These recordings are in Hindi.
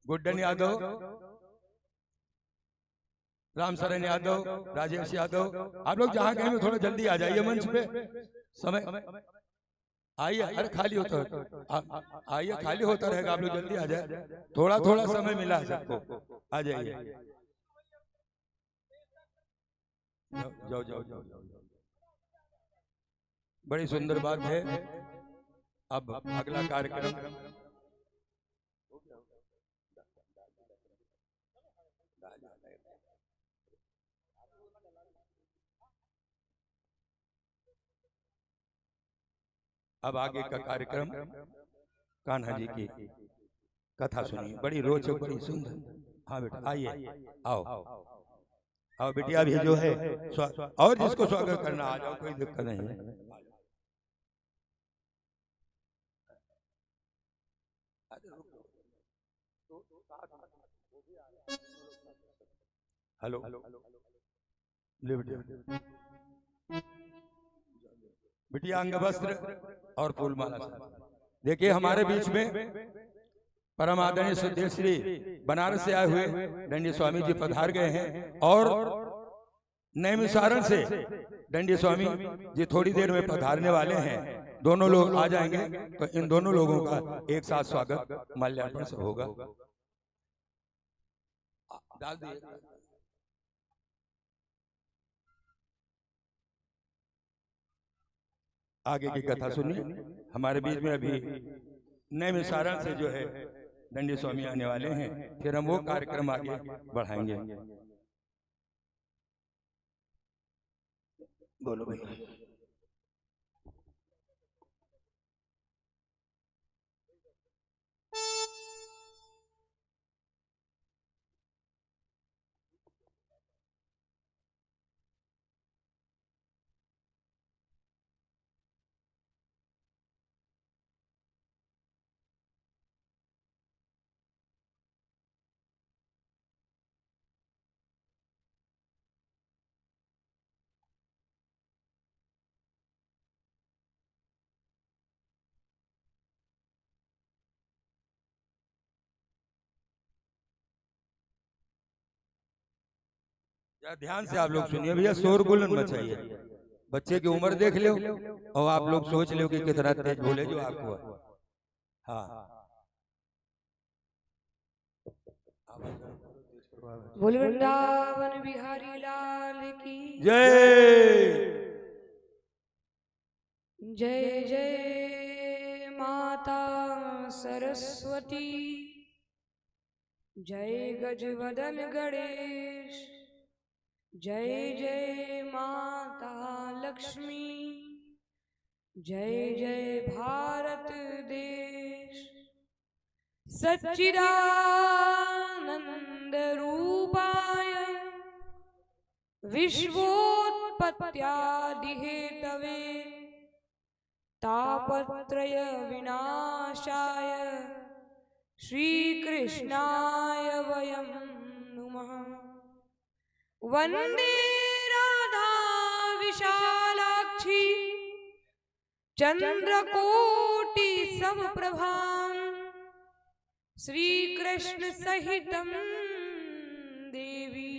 गुड्डन यादव, रामशरण यादव, राजेश यादव, आप लोग जहां कहीं में थोड़ा जल्दी आ जाइए मंच पे। समय आइए, अरे खाली होता आइए, खाली होता रहेगा, आप लोग जल्दी आ जाए, थोड़ा थोड़ा समय मिला है सबको, आ जाइए। जाओ जाओ जाओ, बड़ी सुंदर बात है। अब अगला कार्यक्रम अब आगे का कार्यक्रम कान्हा जी की कथा सुनिए, बड़ी रोचक, बड़ी सुंदर। हाँ बेटा आइए, आओ आओ बिटिया भी जो है और जिसको स्वागत करना आ जाओ, कोई दिक्कत नहीं है। हेलो ले बिटिया, बिटिया अंग वस्त्र और फूलमाला। देखिए हमारे बीच में परम आदरणीय श्रद्धेय श्री बनारस से आए हुए दंडी स्वामी जी पधार गए हैं और नैमिषारण से दंडी स्वामी जी थोड़ी देर में पधारने वाले हैं। दोनों लोग आ जाएंगे तो इन दोनों लोगों का एक साथ स्वागत माल्यार्पण से होगा। डाल दिए। आगे की कथा सुनिए। हमारे बीच में अभी नैमिषारण से जो है दंडी स्वामी आने वाले हैं, फिर हम वो कार्यक्रम आगे बढ़ाएंगे। बोलो भैया। ध्यान से आप लोग सुनिए भैया, शोरगुल मत चाहिए। बच्चे की उम्र देख लो और आप लोग सोच लो कि कितना तेज बोले जो आपको। हाँ बोल वृंदावन बिहारी लाल की जय। जय जय माता सरस्वती, जय गजवदन गणेश, जय जय माता लक्ष्मी, जय जय भारत देश। सच्चिदानंद रूपाय विश्वोत्पत्त्यादिहेतवे तापत्रय विनाशाय श्रीकृष्णाय वयं नुमः। वंदे राधा विशालाक्षी चंद्रकोटि समप्रभां, श्रीकृष्ण सहितं देवी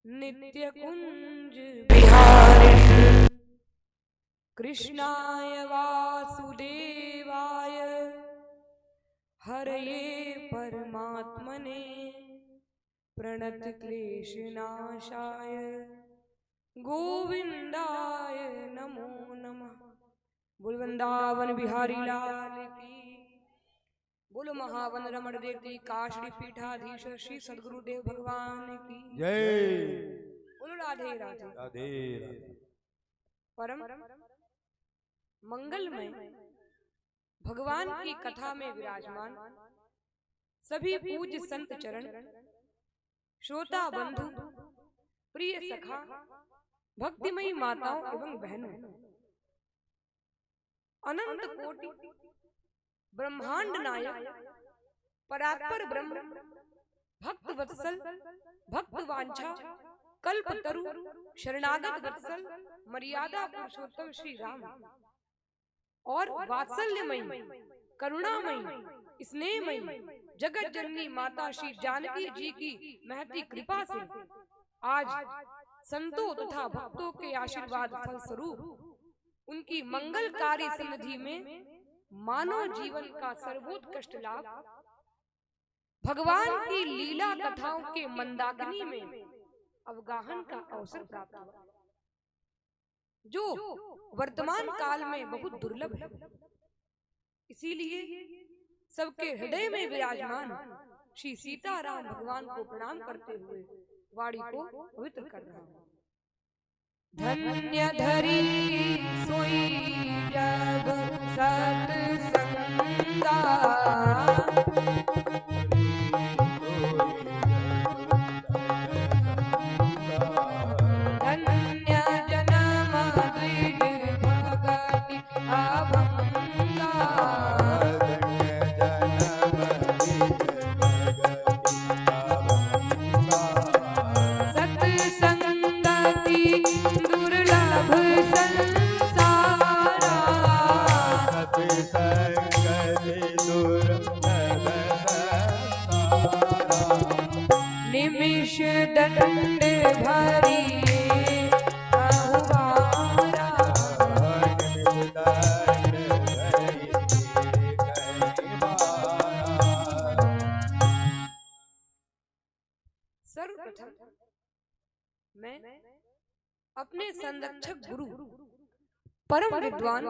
नित्यकुंज बिहारिणी। कृष्णाय वासुदेवाय हरये परमात्मने प्रणत क्लेशनाशाय गोविंदाय नमो नमः। बोल वृंदावन बिहारी लाल की, बोलो महावन रमण देवती काशड़ी पीठाधीश्वर श्री सदगुरुदेव भगवान की जय। बोलो राधे राधे राधे राधे। परम मंगलमय भगवान की कथा में विराजमान सभी पूज्य संत चरण, श्रोता बंधु, प्रिय सखा, भक्तिमयी माताओं एवं बहनों, अनंत कोटि ब्रह्मांड नायक परात्पर ब्रह्म, भक्त वत्सल, भक्त वांछा, कल्प तरु, शरणागत वत्सल, मर्यादा पुरुषोत्तम श्री राम और वात्सल्यमयी करुणामयी स्नेहमयी जगत जननी माता श्री जानकी जी की महती कृपा से आज संतों तथा भक्तों के आशीर्वाद फल स्वरूप उनकी मंगलकारी सन्निधि में मानव जीवन का सर्वोत्कृष्ट लाभ भगवान की लीला कथाओं के मंदाकिनी में अवगाहन का अवसर प्राप्त हुआ, जो वर्तमान काल में बहुत दुर्लभ है। इसीलिए सबके हृदय में विराजमान श्री सीताराम भगवान को प्रणाम करते हुए वाणी को पवित्र कर रहा हूं। धन्य धरी सोई जब सत्संगा, धन्य जन्म द्विज भगति अभंगा, सत्संगति दुर्लभ संसारा, निमिष दंड भरी अहुवारा, सर्वप्रथम मैं अपने संरक्षक गुरु परम विद्वान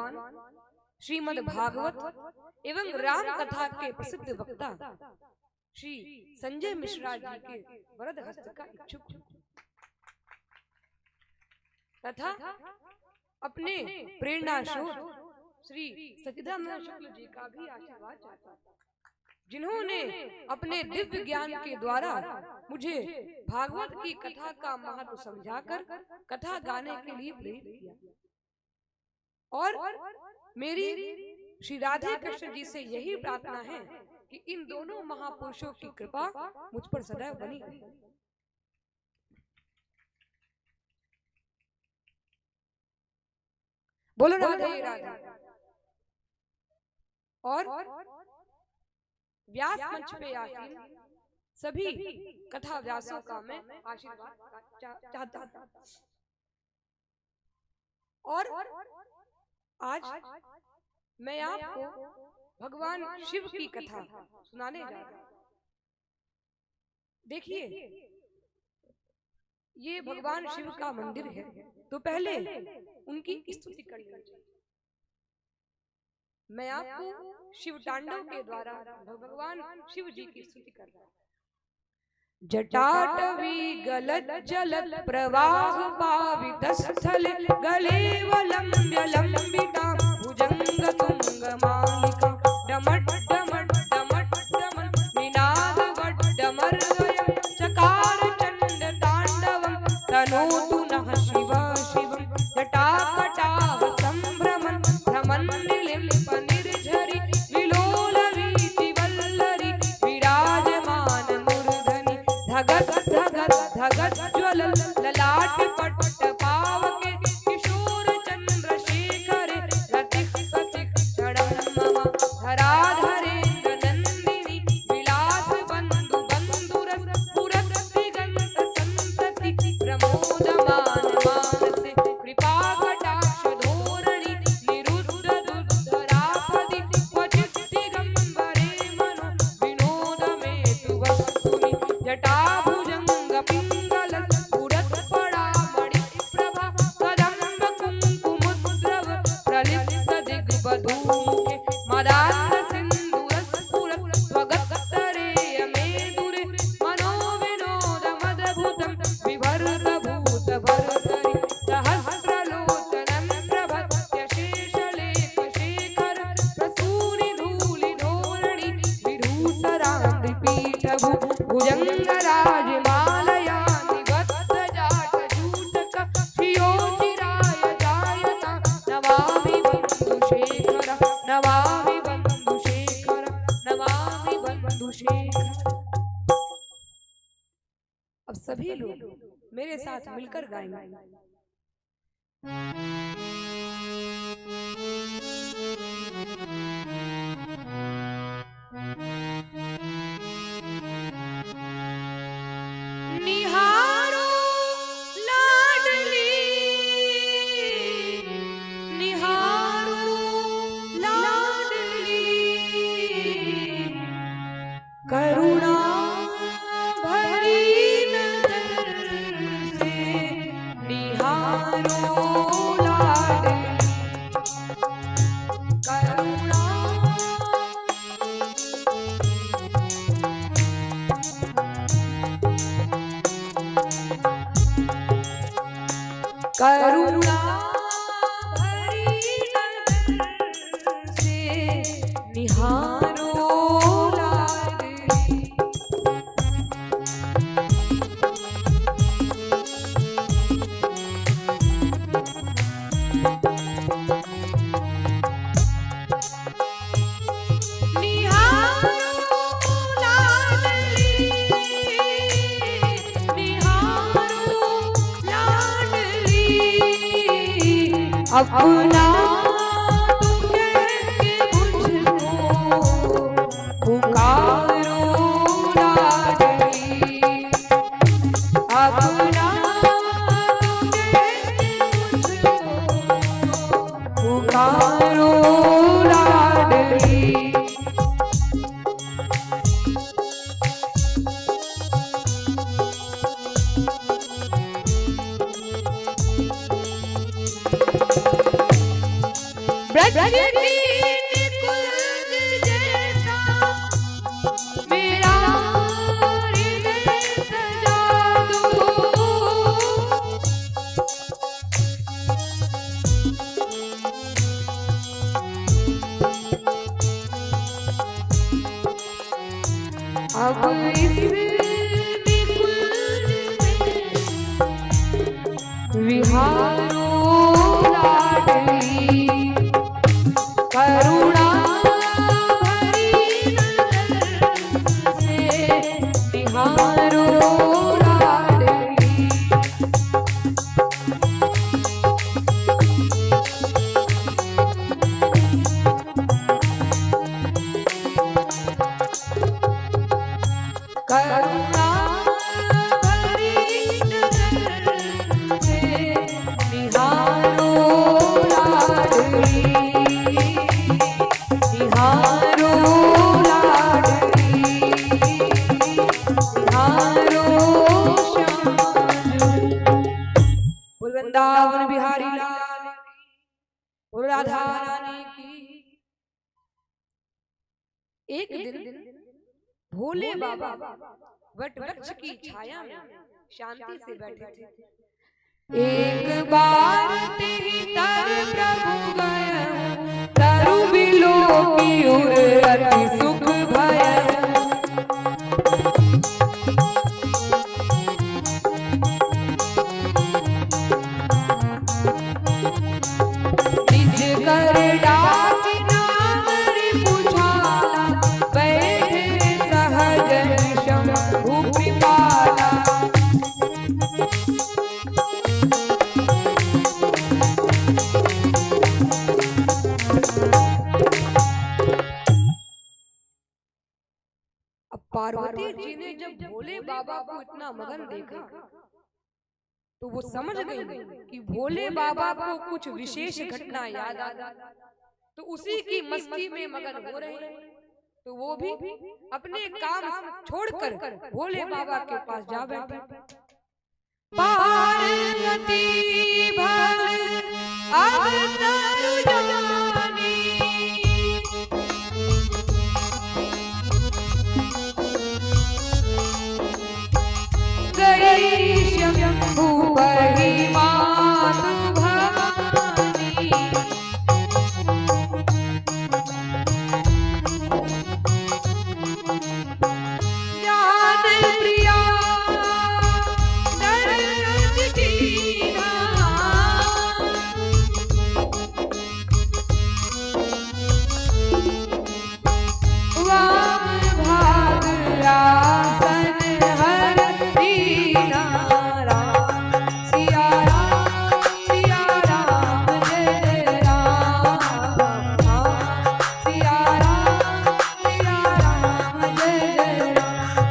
श्रीमद् भागवत एवं राम कथा के प्रसिद्ध वक्ता श्री संजय मिश्रा जी के वरद हस्त का इच्छुक हूं, तथा अपने प्रेरणा स्रोत श्री सच्चिदानंद शुक्ल जी का भी आशीर्वाद चाहता हूं, जिन्होंने अपने दिव्य ज्ञान के द्वारा मुझे भागवत की कथा का महत्व समझाकर कथा गाने के लिए प्रेरित किया। और मेरी श्री राधे कृष्ण जी से यही प्रार्थना है कि इन दोनों महापुरुषों की कृपा मुझ पर सदैव बनी रहे। बोलो राधे राधे। और व्यास मंच पे आसीन सभी कथा व्यासों का मैं आशीर्वाद चाहता हूं। और आज मैं आपको भगवान शिव की कथा सुनाने जा रहा हूं। देखिए, ये भगवान शिव का मंदिर है, तो पहले उनकी स्तुति करनी चाहिए। मैं आपको शिव तांडव के द्वारा भगवान शिव जी की स्तुति कर रहा हूं। जटाटवी गलत जलत प्रवाह पावित स्थल गलेवलंब्य लंबिता भुजंग तुंग मालिका डमट डमट डमट डमन निनाद वड्डमर्वयं चकार चंड तांडवं तनोतु नः शिव शिवं जटाकटाह संभ्रमन् भ्रमन् निलिम्प निर्झरि विलोल वीचि वल्लरि विराजमान मूर्धनि धगत धगत धगत ज्वलल ललाट पट्ट पावके किशोर चंद्रशेखर रतिक पतिक चरण मम धराधरेन्द्र नंदिनी विलास बंधु बंधुरस पुरत दिगंत संतति प्रमोदमान मानसे कृपा कटाक्ष धोरणी निरुद्ध दुर्धरापदि क्वचित् दिगंबरे मनो विनोद मे तु वस्तुनि जटाभुजंग पिंगल पुरत पड़ामणि प्रभा कदंब कुंकुमुद्रव प्रलिप्त दिग्बधूमुखे मदान्ध सिंधुरस्फुरत् स्वगत्तरेय मेदुरे मनो विनोद मदभुतं विभर्त भूत भर्तरि सहस्रलोचनं प्रभत्य शेषलेख शेखर प्रसूनि धूलि धोरणि विधूसरान्धि पीठभु भुजंगराज मालया निबद्ध जाट जूटक श्रियोचिराय जायता नमामि बंधु शेखर नमामि बंधु शेखर नमामि बंधु शेखर। अब सभी लोग मेरे साथ मिलकर गाएंगे। निहारो लाडली। अपना तू कह के मुझको पुकारो लाडली। अपना तू कह के मुझको पुकारो लाडली। मेरा हृदय सजा अब इस विहारो लाडली। करुणा भरी नजर से निहारो लाडली। करुणा भरी नजर से निहारो लाडली। निहारो लाडली। निहारो श्याम। बोल वृंदावन बिहारी लाल की। बोल राधा रानी की। एक दिन भोले बाबा वट वृक्ष की छाया में शांति से बैठे थे। एक बार तेरी तर प्रभु गए तरु बिलो की उर अति सुख भय। निज कर डाकी नाम रे पुछाला बैठे सहज शंभु कृपाला। पार्वती जी ने जब भोले बाबा को इतना मगन देखा तो वो समझ गई कि भोले बाबा को कुछ विशेष घटना याद आ गई, तो उसी की मस्ती में मगन हो रहे हैं। तो वो भी अपने काम छोड़कर भोले बाबा के पास जा बैठे। पार्वती भल अवसर जानी गई शंभु बही मात भवानी। जान प्रिया दर्शन कीना वाम भाग आसन हर दीना। राम सिया राम सिया राम जय राम। राम सिया राम जय राम।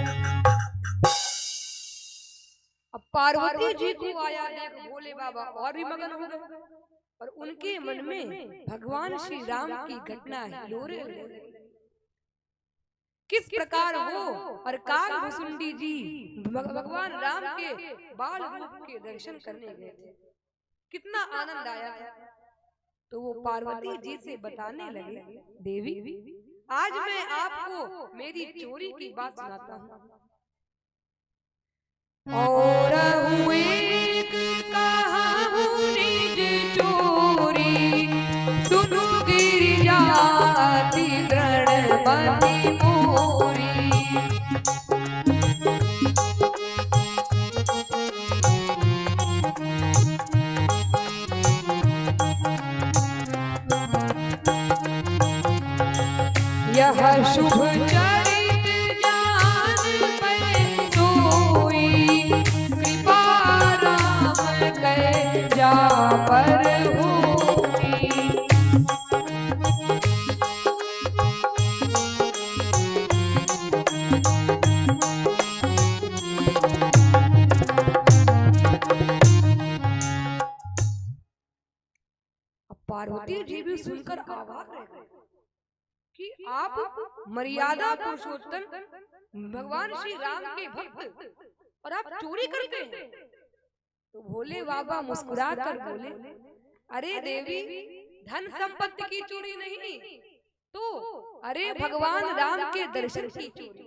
अब पार्वती जी को आया देख भोले बाबा और भी मगन हो गए और उनके मन में भगवान श्री राम की घटना हिलोरे लगी। किस प्रकार वो और काल भुसुंडी जी भगवान राम के बाल रूप के दर्शन करने गए थे, कितना आनंद आया था। तो वो पार्वती जी से बताने लगे, देवी आज मैं आपको मेरी चोरी की बात सुनाता हूँ। और एक कहानी चोरी सुनो गिरिजाति मति मोरी। यह शुभ चरित जान पे सोई, कृपा राम कै जा पर हुई। पार्वती जी भी सुनकर आवाज रह गए कि आप मर्यादा पुरुषोत्तम भगवान श्री राम के भक्त और आप चोरी करते हैं। तो भोले बाबा मुस्कुरा कर बोले, अरे देवी, धन संपत्ति की चोरी नहीं तो अरे भगवान राम के दर्शन की चोरी।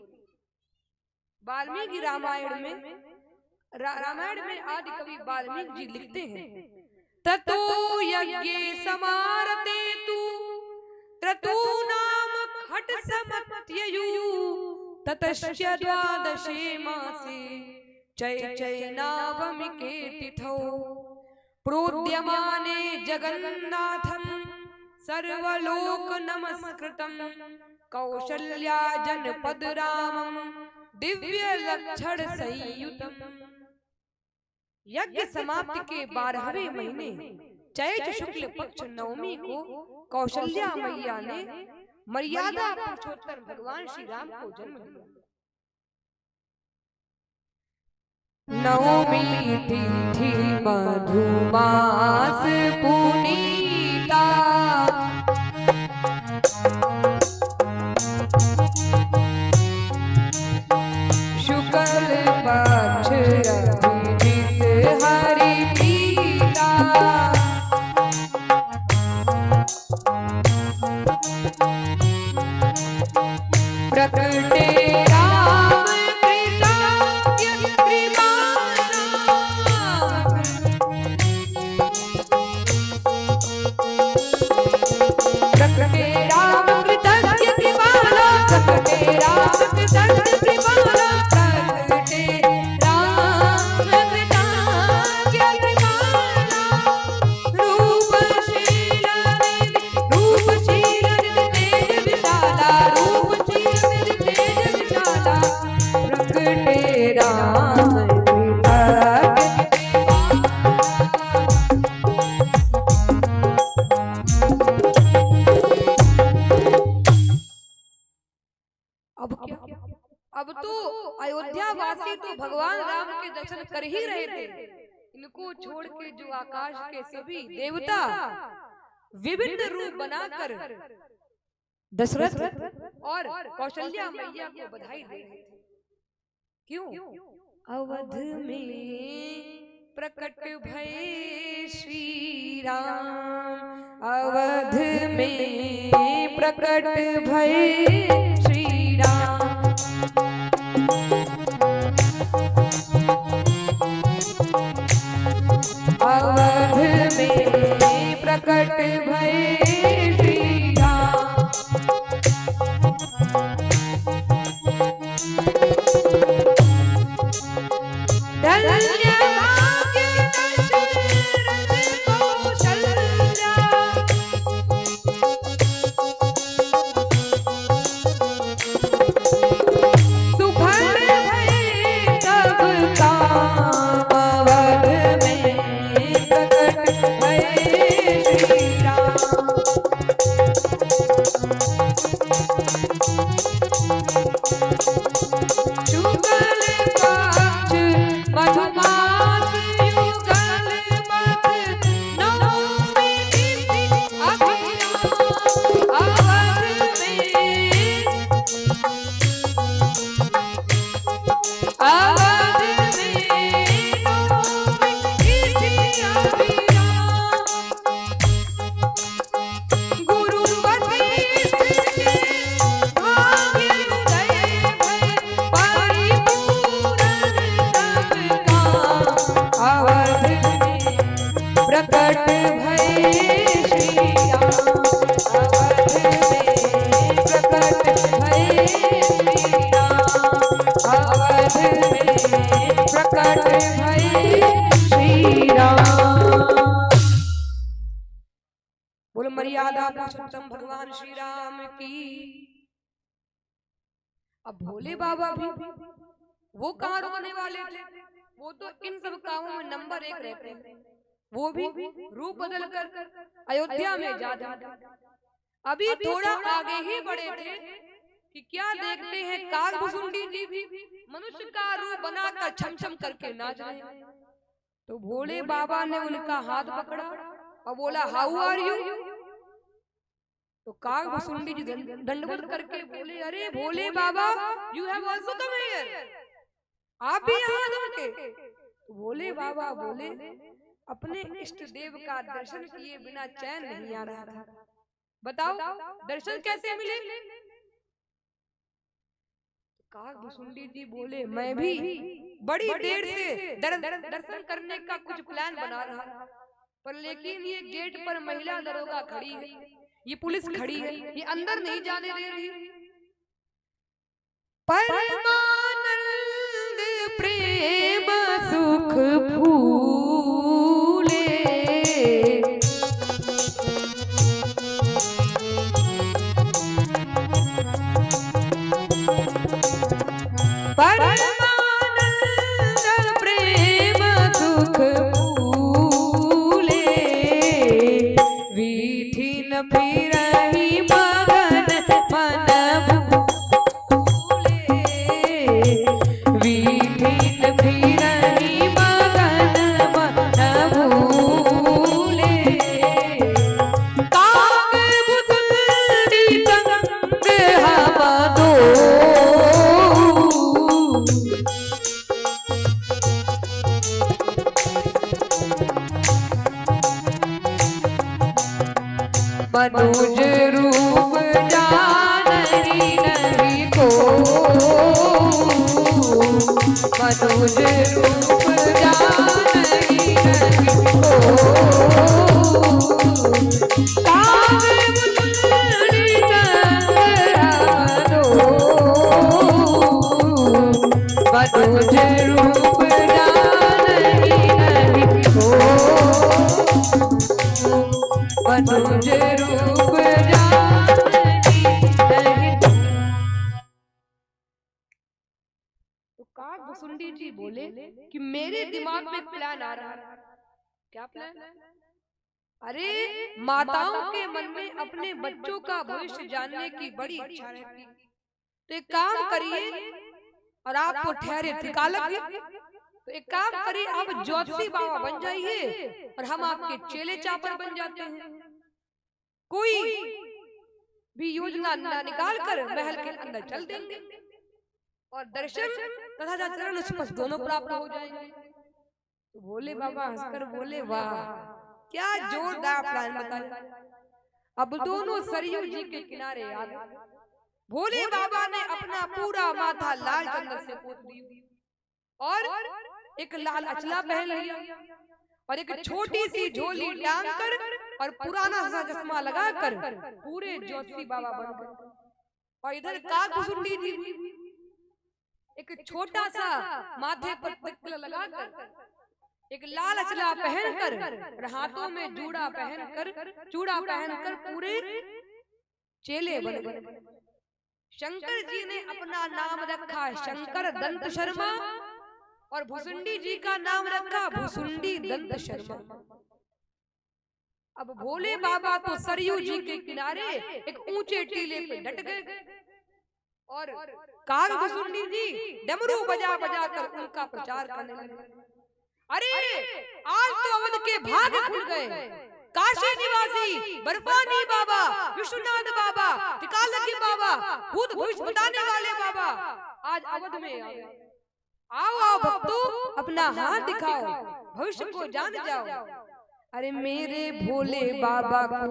वाल्मीकि रामायण में आदि कवि वाल्मीकि जी लिखते हैं, ततो यज्ञे समारते तु त्रतु नाम खट समत्ययु, ततश्च द्वादशे मासे चैनवमिके तिथौ, प्रोद्यमाने जगन्नाथं सर्वलोक नमस्कृतं, कौशल्या जनपद रामं दिव्य लक्षण संयुतम्। यज्ञ समाप्ति के 12वें महीने चैत्र शुक्ल पक्ष नवमी को कौशल्या मैया ने मर्यादा पुरुषोत्तम भगवान श्री राम को जन्म दिया। नवमी तिथि मधुमास पुनीता, शुक्ल पक्ष हरि प्रीता, प्रकटे राम कृतज्ञ कृपाला, प्रकटे राम कृतज्ञ कृपाला, प्रकटे राम कृतज्ञ कृपाला, प्रकटे राम कृतज्ञ कृपाला, रूपशील तेज विशाला, रूपशील तेज विशाला, प्रकटे राम अब तो अयोध्या वासी तो भगवान राम के दर्शन कर ही रहे थे, इनको छोड़ के जो आकाश के सभी देवता विभिन्न रूप बनाकर दशरथ और कौशल्या मैया को बधाई दे रहे थे। क्यों? अवध में प्रकट भये श्री राम, अवध में प्रकट भये श्री राम, अवध में प्रकट भये श्री राम। धन्य भाग्य दशरथ कौशल्या, सुफल भये सब काम, अवध में प्रकट भये श्री राम। भय श्री राम। बोलो मर्यादा पुरुषोत्तम भगवान श्री राम की। अब भोले बाबा भी वो कहाँ रुकने वाले थे, वो तो इन सब कामों में नंबर 1 रहते हैं। वो भी रूप बदल कर अयोध्या में जा रहे। अभी थोड़ा आगे ही बढ़े थे कि क्या देखते हैं कालभुसुंडी जी भी मनुष्य का रूप बनाकर छम छम करके नाच रहे हैं। तो भोले बाबा ने उनका हाथ पकड़ा और बोला हाउ आर यू। तो कालभुसुंडी जी दंडवत करके बोले अरे Bhole Baba you have also come here, आप भी यहाँ रुके। तो भोले बाबा बोले अपने इष्ट देव का दर्शन किए बिना चैन नहीं आ रहा था, बताओ दर्शन कैसे मिले। कालभुसुंडी जी बोले मैं भी बड़ी देर से दर्शन करने का कुछ प्लान बना रहा था, पर लेकिन ये गेट पर महिला दरोगा खड़ी है, ये पुलिस खड़ी है, ये अंदर नहीं जाने दे रही। परमानंद प्रेम सुख फूले, परमानंद प्रेम सुख फूले, वीठिन फिरहि मगन मन भूले, वीठिन फिरहि मगन मन भूले, कालभुसुंडी संग हम दो, मनोज रूप जानरी नहीं को, मनोज रूप जानरी नहीं को, कालभुसुंडी संग हम दो, मनोज रूप जानरी नहीं को, मनोज रूप जानरी नहीं। तो कालभुसुंडी जी बोले कि मेरे दिमाग में प्लान आ रहा है। क्या प्लान? अरे माताओं के मन में अपने बच्चों का भविष्य जानने की बड़ी इच्छा रहती है, तो एक काम करिए, और आप तो ठहरे थे कालज्ञ, तो एक काम करिए आप ज्योतिषी बाबा बन जाइए और हम आपके चेले चापर बन जाते हैं। कोई भी योजना ना निकाल कर महल के अंदर चल देंगे और दर्शन तथा चरण स्पर्श दोनों प्राप्त हो जाएंगे। तो भोले बाबा हंसकर बोले वाह क्या जोरदार प्लान बताया। अब दोनों सरयू जी के किनारे आ गए। भोले बाबा ने अपना पूरा माथा लाल चंदन से पोत दिया और एक लाल अचला पहन लिया और एक छोटी सी झोली टांग कर और पुराना सा चश्मा लगाकर पूरे ज्योतिषी बाबा बन गए। और इधर कालभुसुंडी जी एक छोटा सा माथे पर टिकला लगाकर, एक लाल अचला पहनकर और हाथों में चूड़ा पहनकर पूरे चेले बन गए। शंकर जी ने अपना नाम रखा शंकर दंत शर्मा और भुसुंडी जी का नाम रखा भुसुंडी दंत शर्मा। अब भोले बाबा तो सरयू जी के किनारे एक ऊंचे टीले पे डट गए और कालभुसुंडी जी डमरू बजा बजा कर उनका प्रचार करने लगे। अरे आज तो अवध के भाग खुल गए। काशी निवासी बर्फानी बाबा, विश्वनाथ बाबा, टिकालज्ञ बाबा, भूत भविष्य बताने वाले बाबा आज अवध में आ गए। आओ आओ भक्तों अपना हाथ दिखाओ, भविष्य को जान जाओ। अरे मेरे भोले बाबा को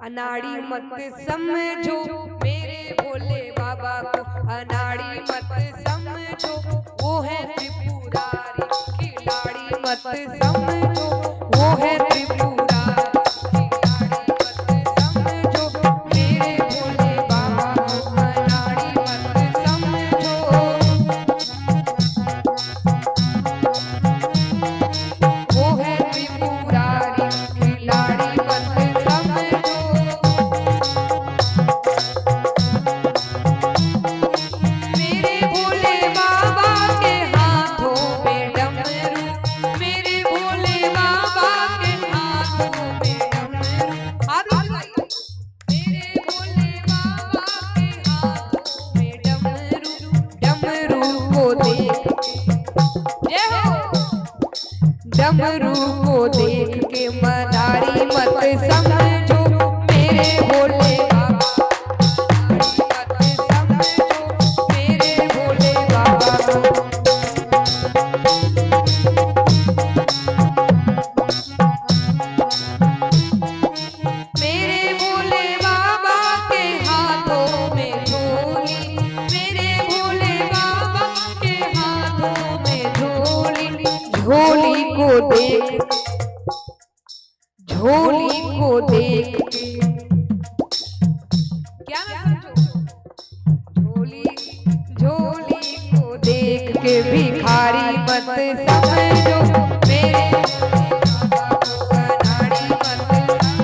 अनाड़ी मत समझो, मेरे भोले बाबा को अनाड़ी मत समझो, वो है त्रिपुरारी खिलाड़ी मत समझो, वो है त्रिपुरारी खिलाड़ी मत समझो, मेरे भोले बाबा को अनाड़ी मत समझो। डमरू को देख के मदारी मत समझो मेरे भोले बाबा, मत समझो मेरे भोले बाबा को। मेरे भोले बाबा के हाथों में झोली, मेरे भोले बाबा के हाथों में झोली, झोली को देख, झोली को देख के क्या ना समझो, झोली झोली को देख के भिखारी मत समझो मेरे बाबा को अनाड़ी मत समझो।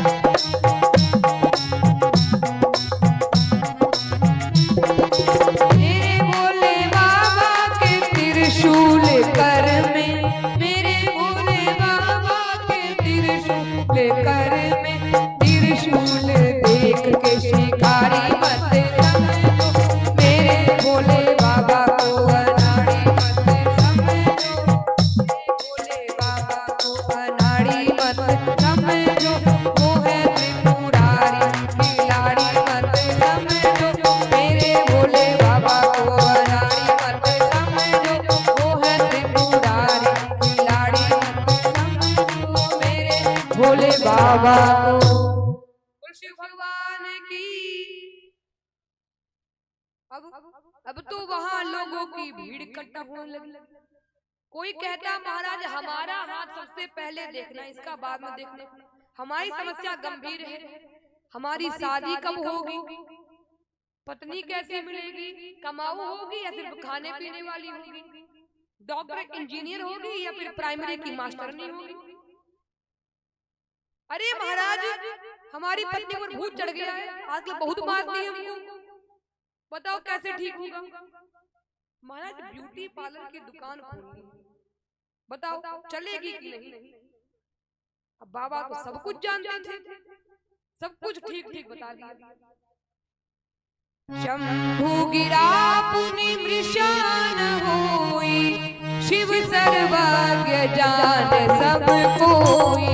मेरे भोले बाबा के त्रिशूल कर में, मेरे भोले बाबा के त्रिशूल कर में, त्रिशूल देख के शिकारी मत समझो मेरे भोले बाबा को अनाड़ी मत समझो, मेरे भोले बाबा को अनाड़ी मत समझो, वो है त्रिपुरारी खिलाड़ी मत समझो मेरे भोले बाबा को अनाड़ी मत समझो, वो है त्रिपुरारी खिलाड़ी मत समझो मेरे भोले बाबा को। बोल शिव भगवान की। अब तो वहां लोगों की भीड़ इकट्ठा होने लगी। कोई कहता महाराज हमारा हाथ सबसे पहले देखना, इसका बाद में देखना, हमारी समस्या गंभीर है, हमारी शादी कब होगी, पत्नी कैसे मिलेगी, कमाऊ होगी या सिर्फ खाने पीने वाली होगी, डॉक्टर इंजीनियर होगी या फिर प्राइमरी की मास्टरनी होगी। अरे महाराज हमारी पत्नी पर भूत चढ़ गया है, आजकल बहुत मारती है हमको, बताओ कैसे ठीक होगा। महाराज ब्यूटी पार्लर की दुकान खोलनी, बताओ चलेगी कि नहीं। अब बाबा तो सब कुछ जानते थे, सब कुछ ठीक ठीक बता दिया। शंभु गिरा पुनि मृषान होई, शिव सर्वज्ञ जान सब कोई।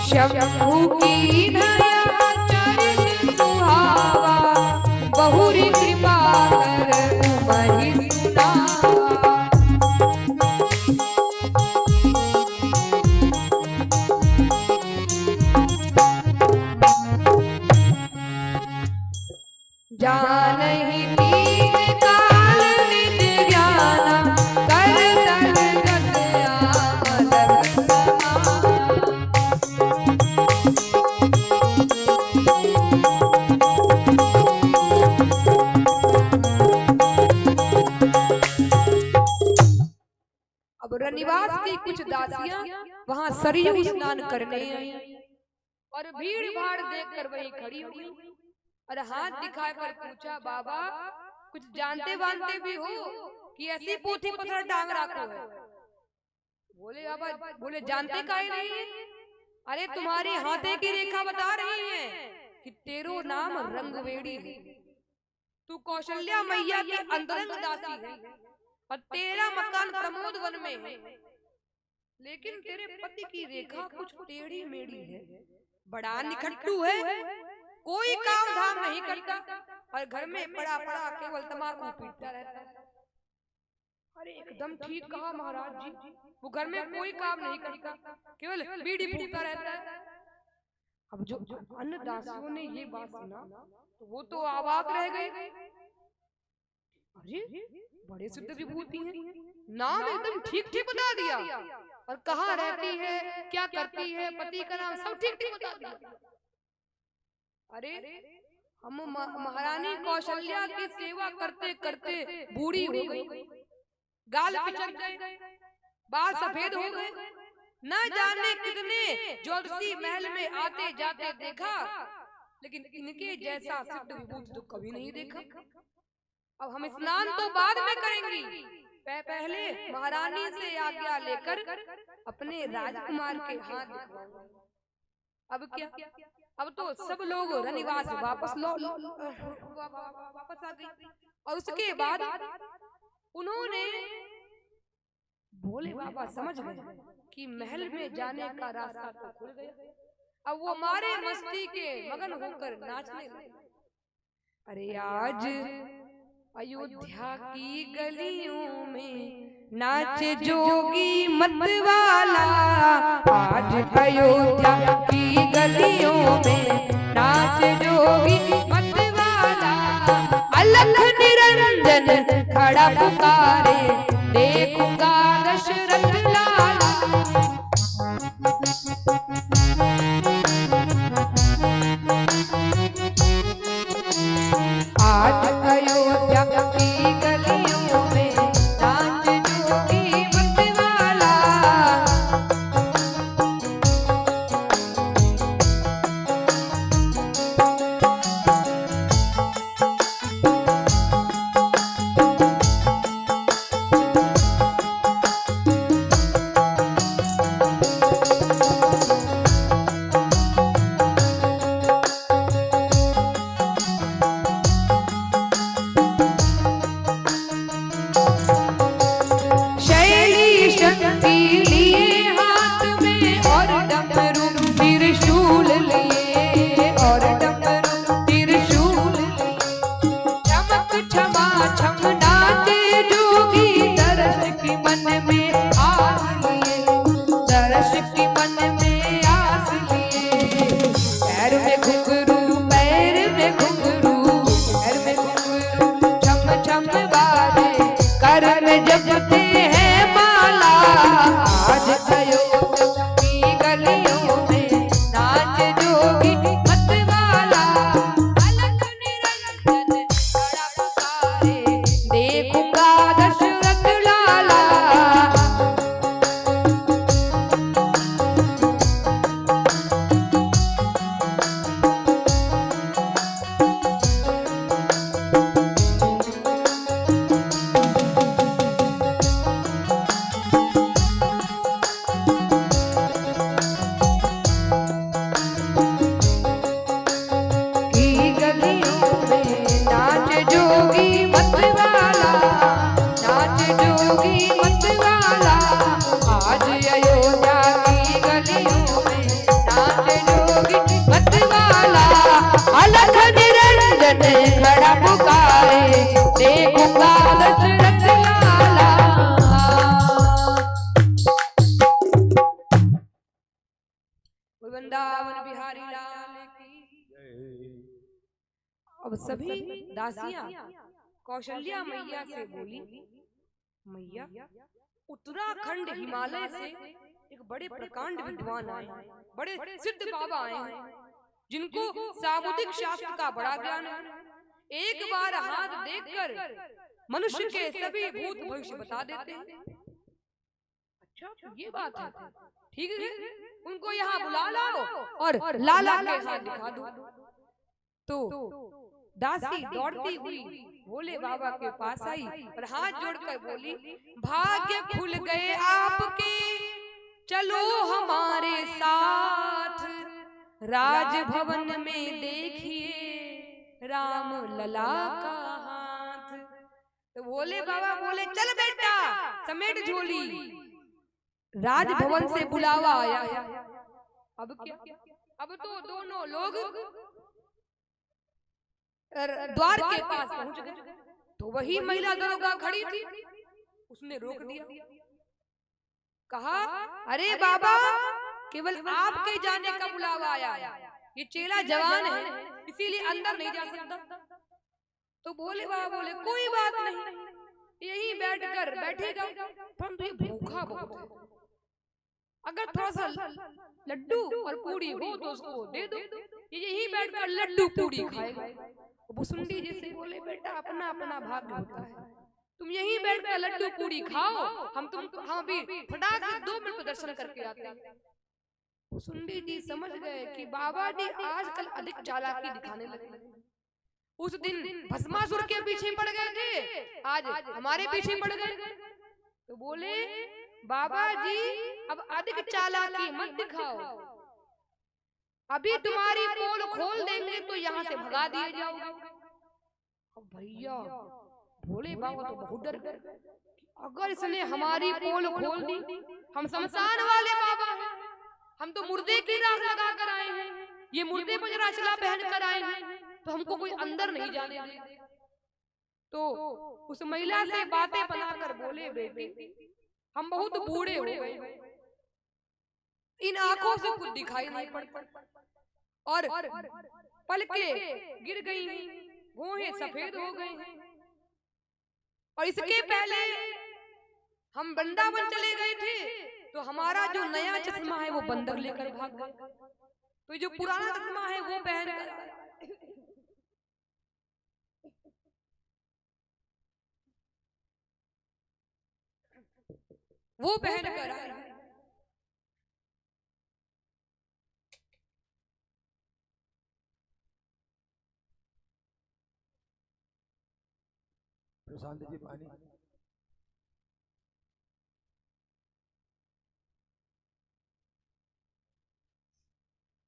शंभु की दया चरित सुहावा, बहुरी कृपा कर उमहि सुनावा। जानहि तीन काल निज ज्ञाना, कर तल कस आमलक समाया। अब रनिवास की कुछ दासियां वहां सरयू स्नान करने आई और भीड़ भाड़ देखकर वही खड़ी हुई और हाथ दिखाकर पूछा, बाबा कुछ जानते वानते भी हो कि ऐसी पोथी पत्थर टांग रखो है। बोले बाबा, बोले जानते काहे नहीं, अरे तुम्हारी हाथे की रेखा बता रही है कि तेरो नाम रंगवेड़ी है, तू कौशल्या मैया की अंतरंग दासी है और तेरा मकान प्रमोद वन में है, लेकिन तेरे पति की रेखा कुछ टेढ़ी मेढ़ी है, बड़ा निखट्टू है, कोई काम धाम नहीं करता और घर में पड़ा पड़ा केवल तम्बाकू पीटता रहता है। अरे एकदम ठीक कहा महाराज जी, वो घर में कोई काम नहीं करता, केवल बीड़ी फूकता रहता है। अब जो अन्य दासियों ने ये बात सुना तो वो तो अवाक रह गए। अरे बड़े सिद्ध विभूति हैं, नाम एकदम ठीक ठीक बता दिया और कहाँ रहती है, क्या करती है, पति का नाम सब ठीक ठीक बता दिया। अरे हम महारानी कौशल्या की सेवा करते करते बूढ़ी हो गई, गाल पिचक गए, बाल सफेद हो गए, न जाने कितने ज्योतिषी महल में आते जाते देखा, लेकिन इनके जैसा सिद्ध विभूति तो कभी नहीं देखा। अब हम स्नान तो बाद में करेंगी, पहले महारानी से आज्ञा लेकर अपने राजकुमार के हाथ दिखवाऊंगी। अब क्या अब तो सब लोग रनिवास वापस वापस आ गई। और उसके बाद उन्होंने भोले बाबा समझ गए कि महल में जाने का रास्ता तो खुल गया। अब वो मारे मस्ती के मगन होकर नाचने लगे। अरे आज अयोध्या की गलियों में नाचे जोगी मतवाला, आज अयोध्या की गलियों में नाचे जोगी मतवाला। अलख निरंजन खड़ा पुकारे, देखूंगा दशरथ लाला। आज अयोध्या की गलियों में नाच जोगी मतवाला। खड़ा पुकारे, देखूंगा दशरथ लाला। वृंदावन बिहारी लाल की। अब सभी दासियां कौशल्या मैया से बोली, मैया उत्तराखंड हिमालय से एक बड़े प्रकांड विद्वान आए, बड़े सिद्ध बाबा आए हैं, जिनको सामुद्रिक शास्त्र का बड़ा ज्ञान है। एक बार हाथ देखकर मनुष्य के सभी भूत भविष्य बता देते हैं। अच्छा ये बात है, ठीक है, उनको यहाँ बुला लाओ और लाला के हाथ दिखा दो। तो दासी दौड़ती हुई भोले बाबा के पास आई और हाथ जोड़कर बोली, भाग्य खुल गए आपके, चलो हमारे साथ, राजभवन में देखिए राम लला का हाथ। तो भोले बाबा बोले, चल बेटा समेट झोली। राजभवन से बुलावा आया। अब क्या, अब तो दोनों लोग द्वार के पास पहुंच गए। तो वही महिला दरोगा खड़ी थी, उसने रोक दिया, कहा, अरे बाबा केवल आपके जाने का बुलावा आया, ये चेला जवान है इसीलिए अंदर नहीं जा सकता। तो भोले बाबा बोले, कोई बात नहीं, यही बैठकर बैठेगा, परंतु ये भूखा बहुत है, अगर थोड़ा सा लड्डू और पूड़ी हो तो उसको दे दो, ये यही बैठकर लड्डू पूड़ी खाएगा। भुसुंडी जैसे बोले, बेटा अपना अपना भाग्य होता है, तुम यहीं बैठकर लड्डू पूड़ी खाओ, हम भी फटाक से 2 मिनट दर्शन करके आते हैं। भुसुंडी जी समझ गए कि बाबा जी आजकल अधिक चालाकी दिखाने लगे। उस दिन भस्मासुर के पीछे पड़ गए थे, आज हमारे पीछे पड़ गए। तो बोले, बाबा जी अब अधिक चालाकी मत दिखाओ, अभी तुम्हारी पोल खोल देंगे तो यहाँ से भगा दिए जाओगे। अब भैया भोले बाबा तो बहुत डर गए, अगर इसने हमारी पोल खोल दी, हम शमशान वाले बाबा हैं, हम तो मुर्दे की राख लगा कर आए हैं, ये मुर्दे पर जरा चला पहन कर आए हैं, तो हमको कोई अंदर नहीं जाने दे। तो उस महिला से बातें बनाकर बोले, बेटी हम बहुत बूढ़े हो गए, इन आंखों से कुछ दिखाई नहीं पड़ता, और पलकें गिर गई, भौहें सफेद हो गई, और इसके पहले हम वृंदावन चले गए थे तो हमारा जो नया चश्मा है वो बंदर लेकर भाग गया, तो जो पुराना चश्मा है वो पहन कर आए हैं। प्रशांत जी पानी।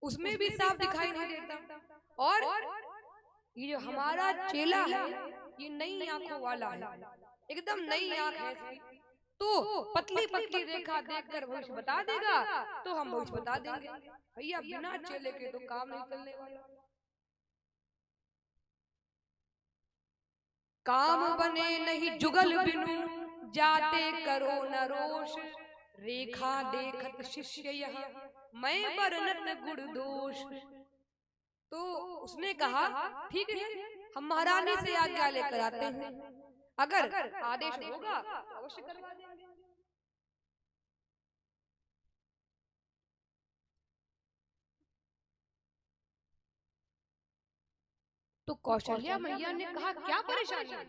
उसमें भी साफ दिखाई नहीं देता, और ये जो हमारा चेला है ये नई आंखों वाला है, एकदम नई आंख है इसकी, तो पतली पतली रेखा देखकर भविष्य बता देगा, तो हम भविष्य बता देंगे। भैया बिना चेले के तो काम नहीं चलने वाला। काम बने नहीं जुगल बिनु, जाते करो न रोष, रेखा देखत शिष्य यहाँ, मैं बरनत गुण दोष। तो उसने कहा ठीक है, हम महारानी से आज्ञा लेकर आते हैं, अगर आदेश होगा तो अवश्य करवा देंगे। तो कौशल्या मैया ने कहा क्या परेशानी है,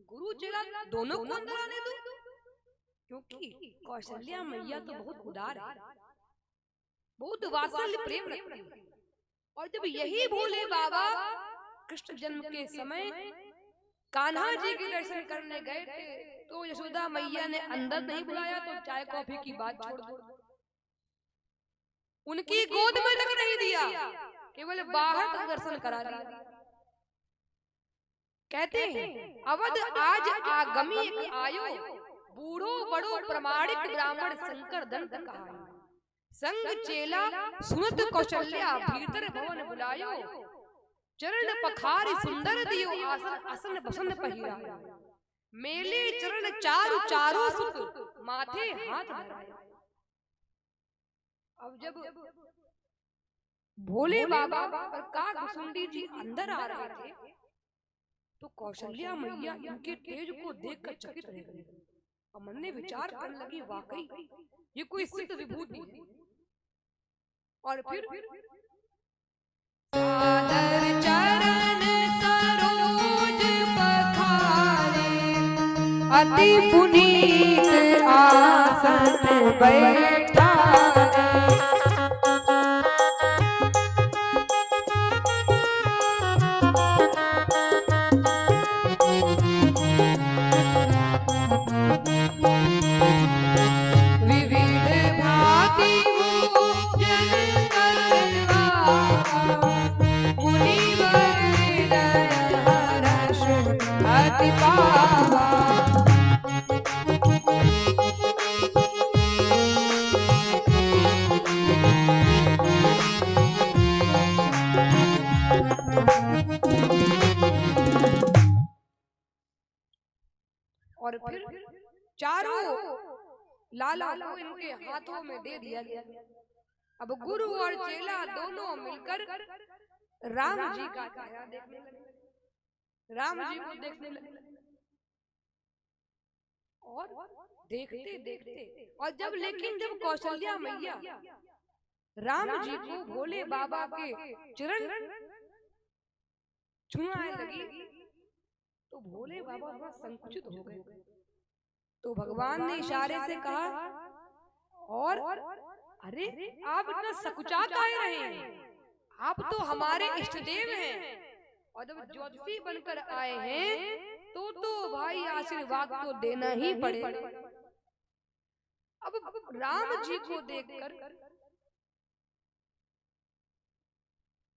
गुरु चेला दोनों को अंदर आने दो, क्योंकि कौशल्या मैया तो बहुत उदार है, बहुत वात्सल्य प्रेम रखती है। और जब यही भोले बाबा कृष्ण जन्म के समय कान्हा जी के दर्शन करने गए थे, तो यशोदा मैया ने अंदर नहीं बुलाया, तो चाय कॉफी की बात छोड़ दो, उनकी गोद में तक नहीं दिया, केवल बाहर तक दर्शन करा दिया। कहते हैं अवध आज आगमी एक आयो, बूढ़ो बड़ो प्रमाणिक ब्राह्मण शंकर दंत कहायो, संग चेला सुनत कौशल्या भीतर भवन बुलायो, चरण पखारी सुंदर दियो आसन, आसन बसन पहिरा, मेले चरण चारु चारो सुत, माथे हाथ धरायो। अब जब भोले बाबा और काकभुसुंडी जी अंदर आ रहे थे, तो कौशल्या मैया इनके तेज को देखकर चकित रह गई, और मन ने विचार करने लगी, वाकई ये कोई सिद्ध विभूति है। और फिर सादर चरण सरोज पखारे, अति पुनीत आसन बैठारे, और फिर चारों लालों को इनके हाथों में दे दिया गया। अब गुरु और चेला दोनों मिलकर राम जी का छाया देखने लगे, राम जी को देखने लगे, और देखते देखते, और जब कौशल्या मैया राम जी को भोले बाबा के चरण छुआने लगी, तो भोले बाबा थोड़ा संकुचित हो गए। तो भगवान ने इशारे से कहा, और अरे आप इतना सकुचा काहे रहे हैं, आप तो हमारे इष्ट देव हैं, और जब ज्योतिषी बनकर आए हैं तो भाई आशीर्वाद तो देना ही पड़ेगा। अब राम जी को देखकर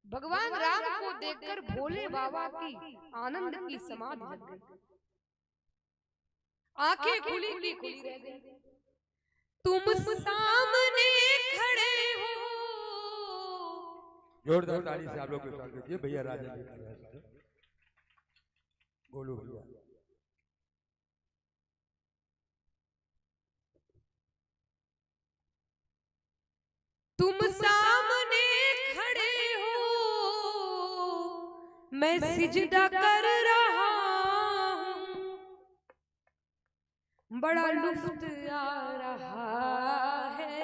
भगवान राम को देखकर भोले बाबा की आनंद की समाधि लग गई। आंखें खुली की खुली रह गई। तुम सामने खड़े हो। जोरदार ताली से आप लोग के स्वागत कीजिए। भैया राजा जी कर रहे हैं, गोलू भैया। तुम सामने खड़े हो, मैं सिजदा कर रहा हूं, बड़ा लुत्फ आ रहा है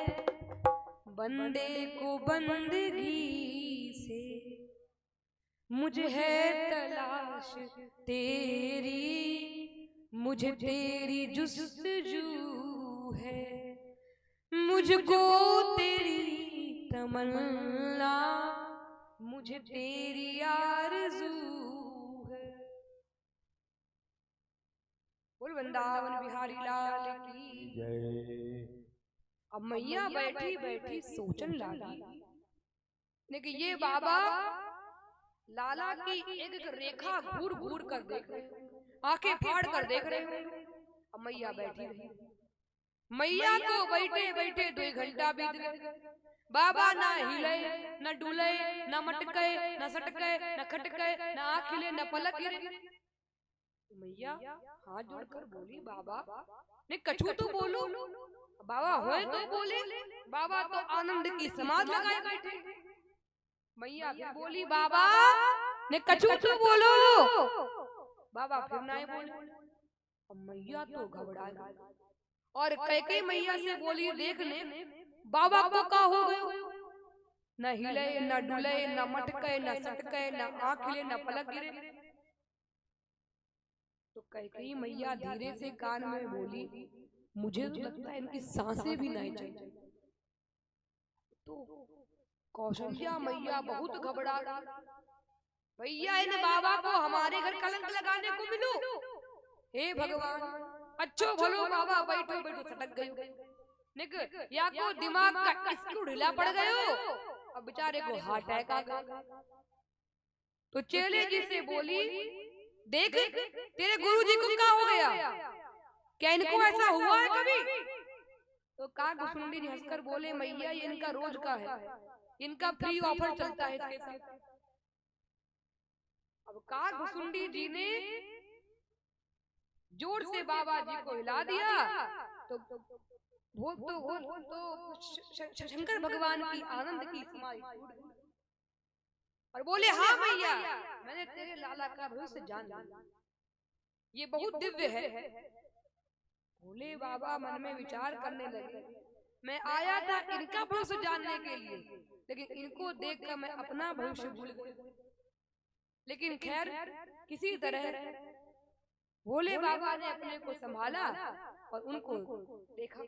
बंदे को बंदगी से, मुझे है तलाश तेरी, मुझे तेरी जुस्तजू है, मुझको तेरी तमन्ना, मुझे तेरी आरज़ू है। बोल वृंदावन बिहारी लाल की जय। अब मैया बैठी बैठी सोचन लगी, लेकिन ये बाबा लाला की एक एक रेखा घूर घूर कर देख रहे, आंखें फाड़ कर देख रहे। अब मैया बैठी रही। मैया को बैठे बैठे 2 घंटा बीत गए। बाबा ना हिले न डुले न मटके न सटके न खटके न आँख हिले न पलक हिले। मैया हाथ जोड़कर बोली, बाबा ने कछु तो बोलो। बाबा होए तो बोले। बाबा तो आनंद की समाधि लगाए बैठे। मैया फिर बोली, बाबा ने कछु तो बोलो। बाबा फिर ना बोले। अब मैया तो घबरा गई और कैकेयी मैया से बोली, देख ले बाबा को का हो गयो, न हिले न डुले न मटके न सटके न आँख हिले न पलक गिरे। तो कैकेयी मैया धीरे से कान में बोली, मुझे तो लगता है इनकी सांसें भी नहीं चली। तो कौशल्या मैया बहुत घबरा गई, भैया इन बाबा को हमारे घर कलंक लगाने को मिलो। हे भगवान, अच्छो भलो बाबा बैठो बैठो सटक गयो, या को दिमाग का स्क्रू ढीला पड़ गयो, अब बेचारे को हार्ट अटैक आ गया। तो चेले जी से बोली, देख तेरे गुरुजी को क्या हो गया, क्या इनको ऐसा हुआ है कभी? तो काकभुसुंडी जी हंसकर बोले, मैया ये इनका रोज का है, इनका फ्री ऑफर चलता है इसके साथ। अब काकभुसुंडी जी ने जोर से बाबा जी को हिला दिया। तो शंकर भगवान की आनंद की समाधि टूट गई और बोले, हाँ मैया मैंने तेरे लाला का भविष्य जान लिया, ये बहुत दिव्य है। भोले बाबा मन में विचार करने लगे, मैं आया था इनका भविष्य जानने के लिए, लेकिन इनको देखकर मैं अपना भविष्य भूल गया। लेकिन खैर किसी तरह भोले बाबा ने अपने को संभाला और उनको देखा।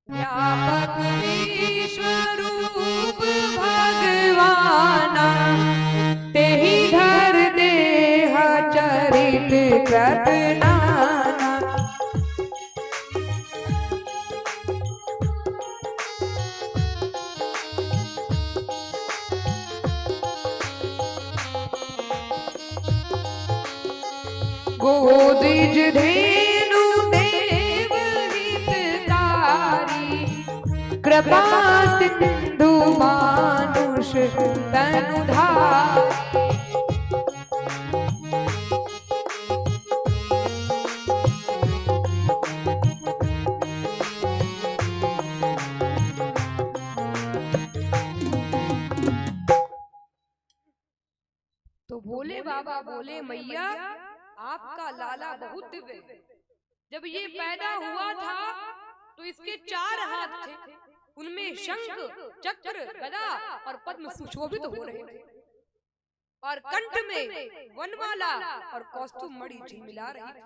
व्यापक विश्वरूप भगवाना, तेहि धर देह चरित कृतनाना। गोदिज धेनु देव हितकारी, कृपा सिंधु मानुष तनुधारी। तो भोले बाबा बोले, मैया आपका लाला बहुत दिव्य है। जब ये पैदा हुआ था तो इसके 4 हाथ थे, उनमें शंख चक्र गदा और पद्म सुशोभित हो रहे थे, और कंठ में वनमाला और कौस्तुभ मणि झिलमिला रही थी।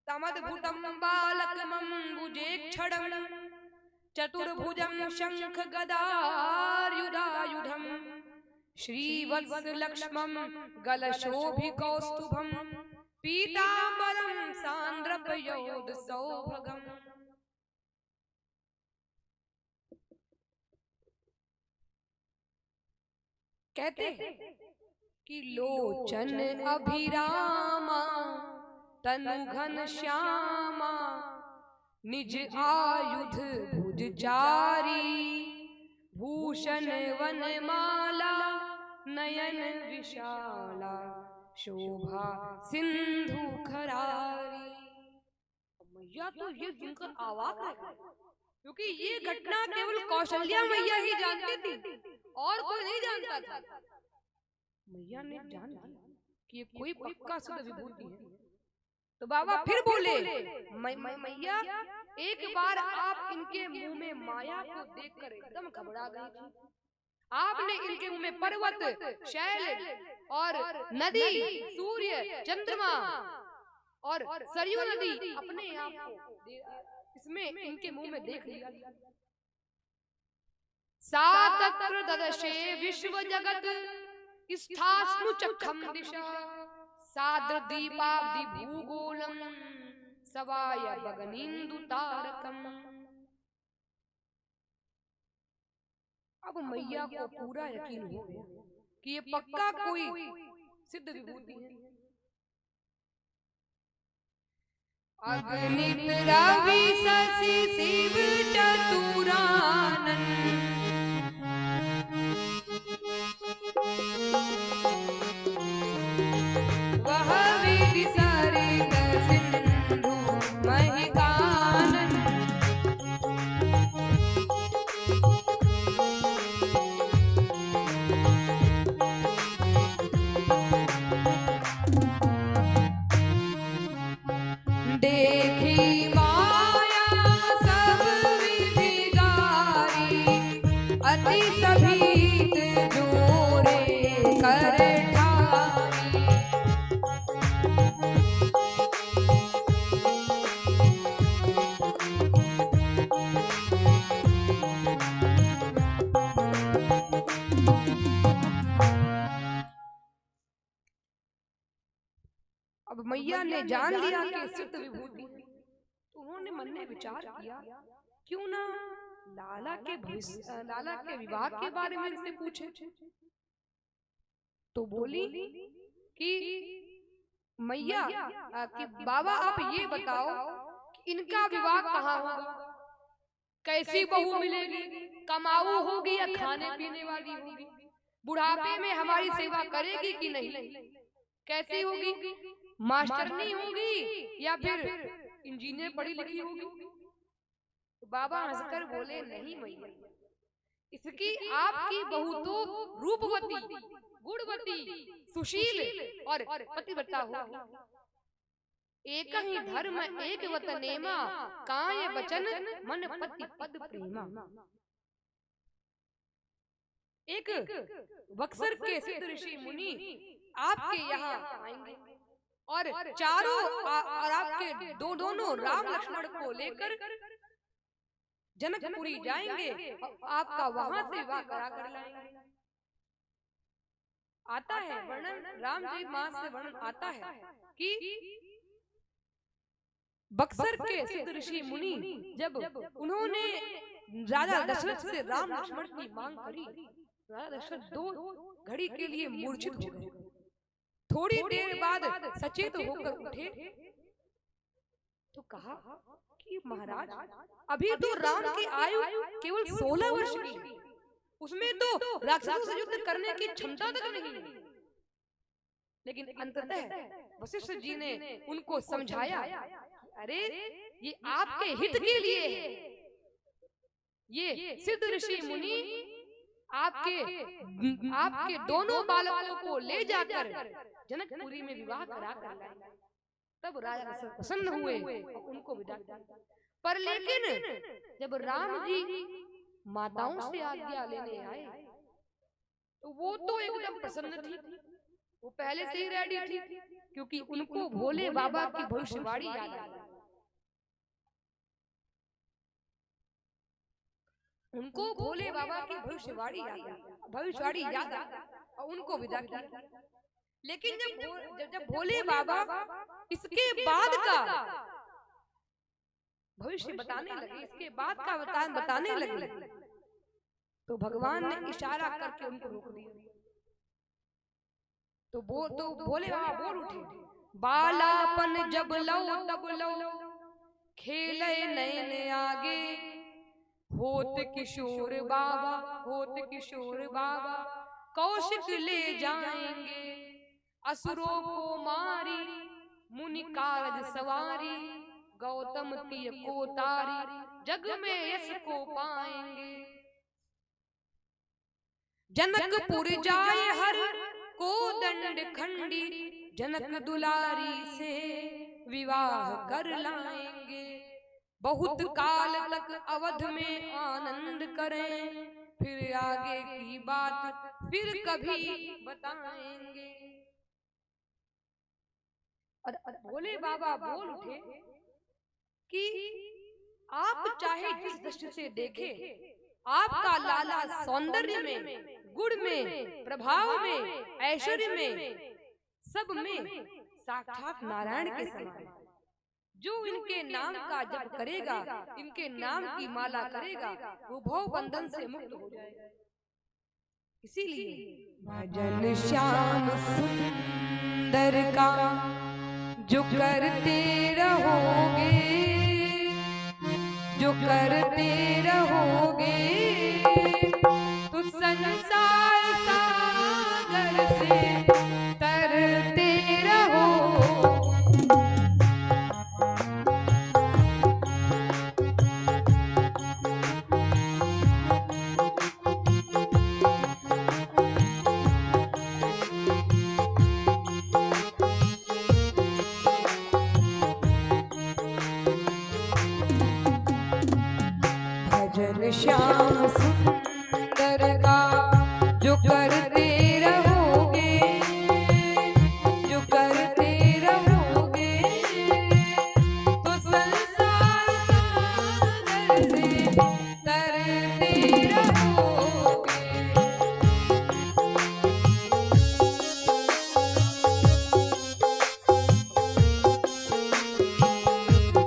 तमद्भुतम बालकमं भुजेक्षणं, चतुर्भुजं शंख गदायुधायुधं, श्रीवत्स लक्ष्मं गलशोभिकौस्तुभं, पीताम्बरं सान्द्रपयोध सौभगम्। कहते हैं कि लोचन अभिरामा तनु घन श्यामा निज आयुध भुजचारी भूषण वनमाला नयन विशाला शोभा सिंधु खरारी। मैया तो ये सुनकर अवाक रह गए, क्योंकि ये घटना केवल कौशल्या मैया ही जानती थी और कोई नहीं जानता था। मैया ने जान लिया कि ये कोई पक्का सिद्ध विभूति है, तो बाबा फिर बोले, मैया एक बार आप इनके मुंह में माया को देखकर एकदम घबरा गई थी। आपने इनके मुंह में पर्वत, शैल और नदी, सूर्य, चंद्रमा और सरयू नदी अपने आप को इसमें इनके मुंह में देख लिया। सातत्र ददशे विश्व जगत स्थास्नु चखम दिशा साद्र दीपाब्धि भूगोलम सवाय गगनींदु तारकम। अब मैया को पूरा यकीन हो गया कि ये पक्का कोई सिद्ध विभूति है। अगणित रवि शशि शिव चतुरानन वह विधि सरित सिंधु महिकानन। देखी माया सब विधि गारी अति सभीत जोरे कर ठारी। अब मैया ने जान लिया कि सिद्ध विभूति है, तो उन्होंने मन में विचार किया क्यों ना लाला के विवाह के बारे में इनसे पूछे। तो बोली कि मैया कि बाबा आप ये बताओ कि इनका विवाह कहाँ होगा, कैसी बहू मिलेगी, कमाऊ होगी या खाने पीने वाली होगी, बुढ़ापे में हमारी सेवा करेगी कि नहीं, कैसी होगी, मास्टरनी होगी या फिर इंजीनियर पढ़ी लिखी होगी। तो बाबा हंसकर बोले नहीं मैया, इसकी आपकी बहू तो रूपवती, गुणवती, सुशील और पतिव्रता होगी। एक ही धर्म एक वतनेमा काय वचन मन पति पद प्रेमा। एक बक्सर के सिद्ध ऋषि मुनि आपके यहाँ आएंगे और चारों और आपके दोनों राम लक्ष्मण को लेकर जनकपुरी जाएंगे और आपका वहां से विवाह करा कर लाएंगे। आता है वर्णन, रामचरितमानस से वर्णन आता है कि बक्सर के सिद्ध ऋषि मुनि जब उन्होंने राजा दशरथ से राम लक्ष्मण की मांग करी, राजा दशरथ 2 घड़ी के लिए मूर्छित हो गए। थोड़ी देर बाद सचेत होकर उठे तो कहा कि महाराज अभी तो राम की आयु केवल 16 वर्ष की है, उसमें तो राक्षसों से युद्ध करने की क्षमता तक नहीं है। लेकिन अंततः वशिष्ठ जी ने उनको समझाया, अरे ये आपके हित के लिए है, ये सिद्ध ऋषि मुनि आपके दोनों बालकों को ले जाकर जनकपुरी में विवाह करा कर लाए। तब राजा दशरथ प्रसन्न हुए और उनको विदा किया। पर लेकिन जब राम जी माताओं से आज्ञा लेने आए तो वो तो एकदम प्रसन्न थी, वो पहले से ही रेडी थी, क्योंकि उनको भोले बाबा की भविष्यवाणी याद आ गई। उनको भोले बाबा की भविष्यवाणी याद आ और उनको विदा किया। लेकिन जब भोले बाबा इसके बाद का भविष्य बताने लगे, इसके बाद का बताने लगे, तो भगवान ने इशारा करके उनको रोक दिया तो भोले बाबा बोल उठे, बालापन जब लो तब लो, खेले नयन आगे, होत किशोर बाबा, होत किशोर बाबा, कौशिक ले जाएंगे, असुरों को मारी, मुनि कारज सवारी, गौतम तिय को तारी, जग में यश को पाएंगे। जनकपुर जाए हर को दंड खंडी, जनक दुलारी से विवाह कर लाएंगे, बहुत काल तक अवध में आनंद करें, फिर आगे की बात फिर कभी बताएंगे। और भोले बाबा बोल उठे कि आप चाहे जिस दृष्टि से देखें, आपका लाला सौंदर्य में, गुण में, प्रभाव में, ऐश्वर्य में, सब में साक्षात नारायण के समान। जो इनके नाम का जप करेगा, इनके नाम की माला करेगा, वो भव बंधन से मुक्त हो जाएगा। इसीलिए भजन श्याम सुंदर का जो करते रहोगे, जो करते रहोगे, तो संसार सागर से तरते रहो। भजन श्याम सुंदर का जो करते रहोगे, जो करते रहोगे, तो संसार सागर से तरते रहोगे।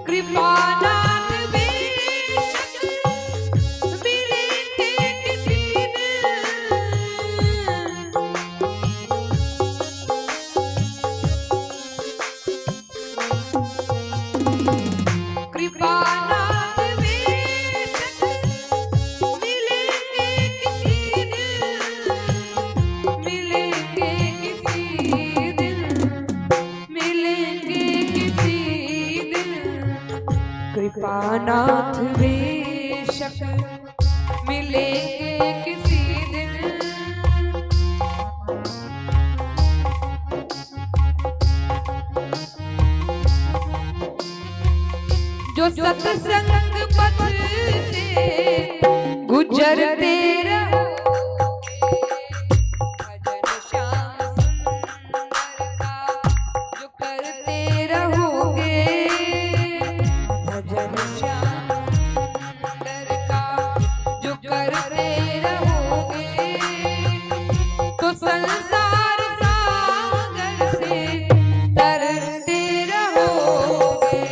कृपानाथ कृपानाथ बेशक मिलेंगे किसी दिन, जो सत्संग पथ से गुजरते रहो। भजन श्याम सुंदर का जो करते रहोगे, भजन श्याम सुंदर का जो करते रहोगे, तो संसार सागर से तरते रहोगे।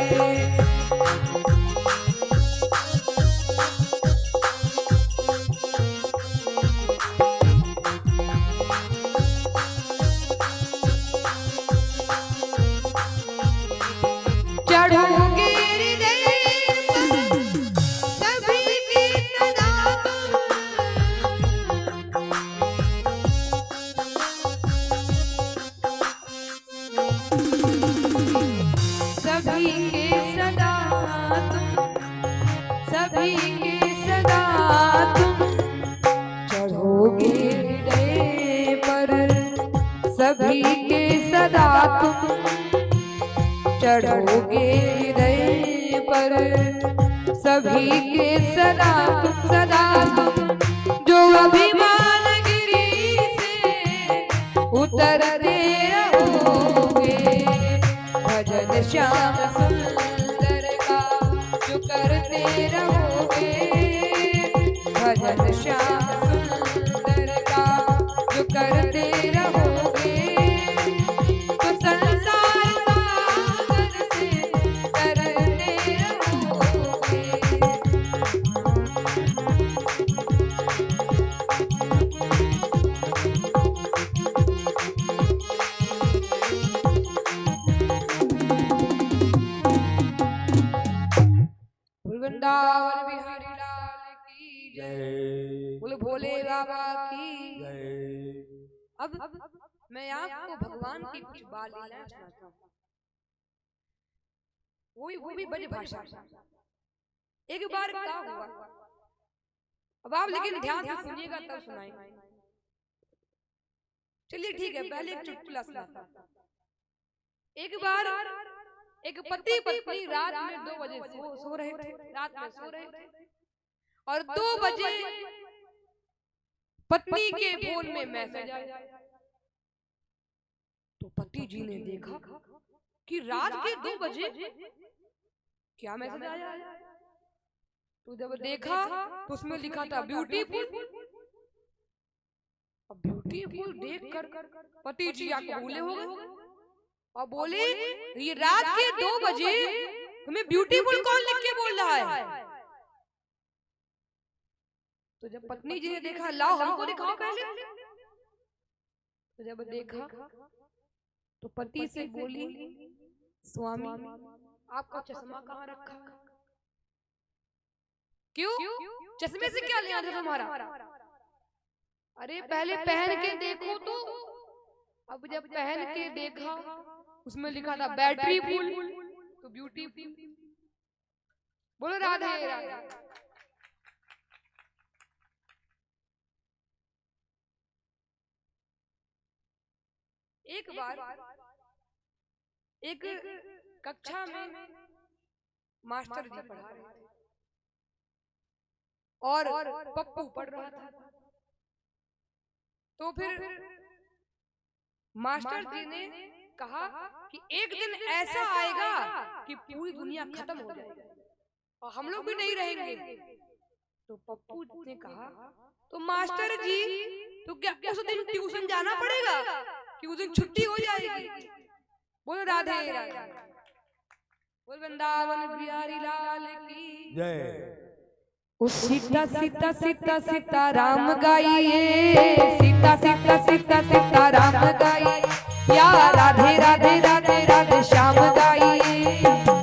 चढ़ोगे सभी के सदा तुम, सभी के सदा तुम चढ़ोगे हृदय पर, सभी के सदा तुम चढ़ोगे हृदय पर, सभी के सदा तुम जो अभिमान गिरी से उतरते रहोगे। भजन श्याम सुंदर का जो करते रहोगे, भजन श्याम सुंदर का जो करते रहोगे, तो संसार सागर से तरते रहोगे। वृंदावन बिहारी लाल की जय, जय बोल भोले बाबा की जय। अब मैं आपको भगवान की कुछ बाल लीलाएं सुनाता हूँ, वो भी ब्रज भाषा। एक बार क्या हुआ, अब आप लेकिन ध्यान से सुनिएगा तब सुनाएंगे। चलिए ठीक है, पहले एक चुटकुला सुनाता हूँ। एक बार एक पति पत्नी रात में 2 बजे सो रहे थे, रात में सो रहे थे, और 2 बजे पत्नी के फोन में मैसेज आया। तो पति जी ने देखा कि रात के 2 बजे क्या मैसेज आया है। तो जब देखा तो उसमें लिखा था ब्यूटीफुल। अब ब्यूटीफुल देखकर पति जी आंख भूले हो गए और बोले ये रात के 2 बजे तुम्हें ब्यूटीफुल कौन लिख के बोल रहा है। तो जब पत्नी जी ने देखा, लाओ हमको दिखाओ पहले। तो जब देखा तो पति से बोली, स्वामी आपका चश्मा कहाँ रखा? क्यों, चश्मे से क्या लेना था तुम्हारा? अरे पहले पहन के देखो तो। अब जब पहन के देखा उसमें लिखा था बैटरी फुल, तो ब्यूटीफुल। बोलो राधे राधे। एक बार एक कक्षा में मास्टर जी पढ़ा रहे थे और पप्पू पढ़ रहा था। तो फिर मास्टर जी ने कहा कि एक दिन ऐसा आएगा कि पूरी दुनिया खत्म हो जाएगी और हम लोग भी नहीं रहेंगे। तो पप्पू ने कहा, तो मास्टर जी तो क्या उस दिन ट्यूशन जाना पड़ेगा कि उस दिन छुट्टी हो जाएगी? बोलो राधे राधे। बोल वृंदावन बिहारी लाल की जय। सीता सीता सीता सीता राम गाइए, सीता सीता सीता सीता राम गाइए, या राधे राधे राधे राधे श्याम गाइए,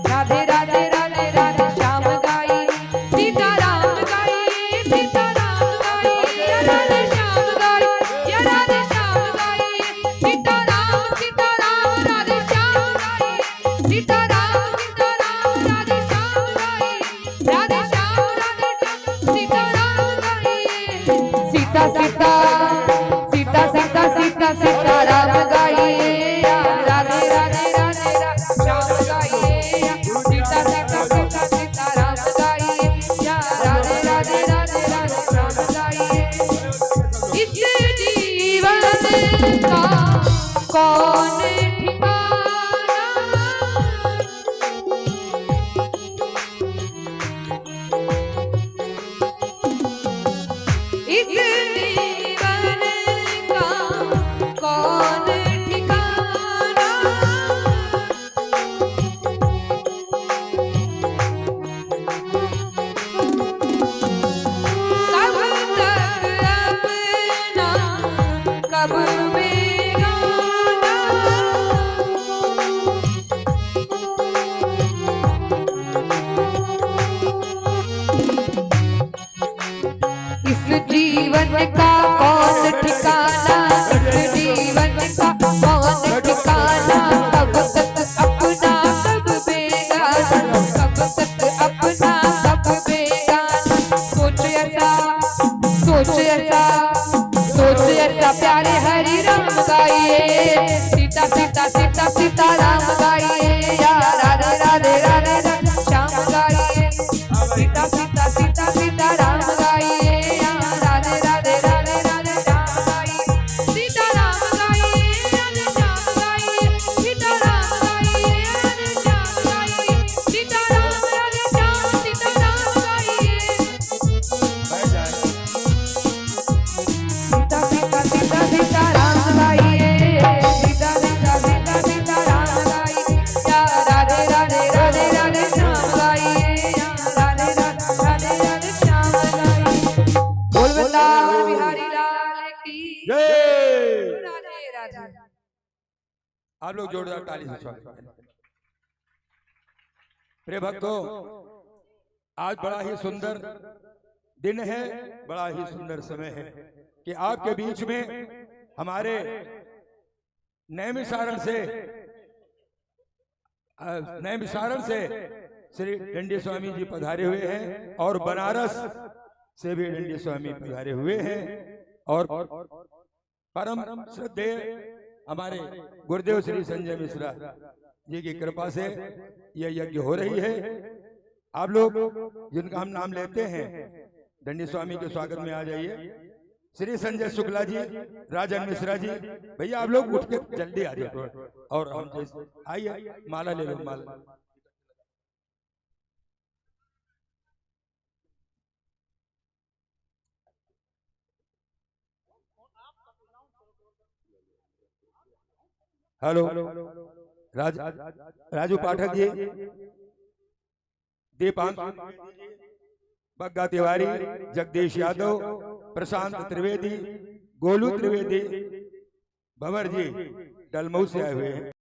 राधे राधे राधे राधे श्याम गाइए, सीता राम गाइए, सीता राम गाइए, या राधे श्याम गाइए, या राधे श्याम गाइए, सीता राम राधे श्याम गाइए, सीता राम राधे श्याम गाइए, राधे श्याम सीता राम गाइए, सीता सीता सीता सीता सीता सीता राम गाइए, राधे राधे राधे राधे श्याम गाइए, सीता सीता सीता सीता राम गाइए, राधे राधे राधे राधे श्याम गाइए। इस जीवन का कौन ठिकाना, इस जीवन का कौन ठिकाना, कब तक अपना कब बेगाना, इस जीवन का कौन ठिकाना, इस जीवन का कौन ठिकाना, कब तक अपना कब बेगाना, कब तक अपना कब बेगाना। सोच ऐसा सोच ऐसा सोच ऐसा प्यारे हरि राम गाइए, सीता सीता सीता सीता राम गाइए, या राधे राधे राधे राधे श्याम गाइए, सीता सीता सीता सीता राम गाइए, या राधे राधे राधे राधे श्याम गाइए, सीता राम गाइए, राधे श्याम गाइए, सीता राम गाइए, राधे श्याम गाइए, सीता राम राधे श्याम, सीता राम गाइए, बैठ जाए। सीता सीता सीता सीता राम गाइए, सीता सीता सीता सीता राम गाइए, या राधे राधे राधे राधे श्याम गाइए, या राधे राधे राधे राधे श्याम गाइए। बोल वृंदावन बिहारी लाल की जय। राधे राधे। आप लोग जोरदार ताली से स्वागत करें। प्रिय भक्तों, आज बड़ा ही सुंदर दिन है, बड़ा ही सुंदर समय है कि आपके बीच में हमारे नैमिषारण से श्री दंडी स्वामी जी पधारे हुए हैं और बनारस से भी दंडी स्वामी पधारे हुए हैं और परम श्रद्धेय हमारे गुरुदेव श्री संजय मिश्रा जी की कृपा से यह यज्ञ हो रही है। आप लोग जिनका हम नाम लेते हैं दंडी स्वामी के स्वागत में आ जाइए। श्री संजय शुक्ला जी, राजन मिश्रा जी, भैया आप लोग उठ के जल्दी आ जाइए और हम आइए, माला ले लो, माला। हेलो राजू पाठक जी, दीपांक बग्गा तिवारी, जगदीश यादव, प्रशांत त्रिवेदी, गोलू त्रिवेदी, भंवर जी डलमऊ से आए हुए हैं।